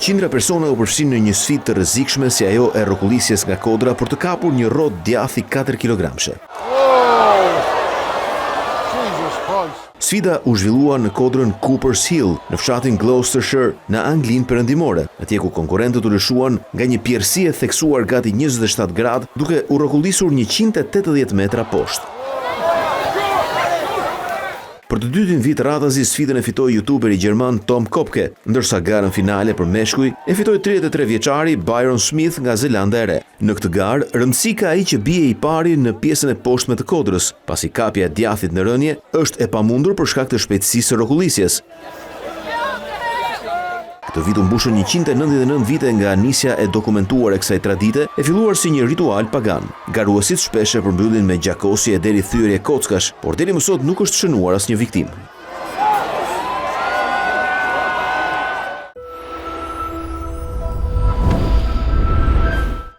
Qindra persona u përfshin në një sfidë të rrezikshme si ajo e rrokullisjes nga kodra për të kapur një rrotë djathi 4 kilogramshe. Sfida u zhvillua në kodrën Coopers Hill, në fshatin Gloucestershire, në Anglinë Perëndimore, atje ku konkurrentët u lëshuan nga një pjerësi e theksuar gati 27 gradë, duke u rrokullisur 180 metra poshtë. Për të dytin vit radhazi sfidën e fitoi youtuberi gjerman Tom Kopke, ndërsa garën finale për meshkuj e fitoi 33 vjeçari Byron Smith nga Zelanda e Re. Në këtë garë, rëndësi ka ai që bie i pari në pjesën e poshtme të kodrës, pasi kapja e djathit në rënje është e pamundur për shkak të shpejtësisë së rrokullisjes. Këtë vit u mbushën 199 vite nga nisja e dokumentuar e kësaj tradite, e filluar si një ritual pagan. Garuesit shpesh e përmbyllin me gjakosje deri thyerje kockash, por deri më sot nuk është shënuar asnjë viktimë.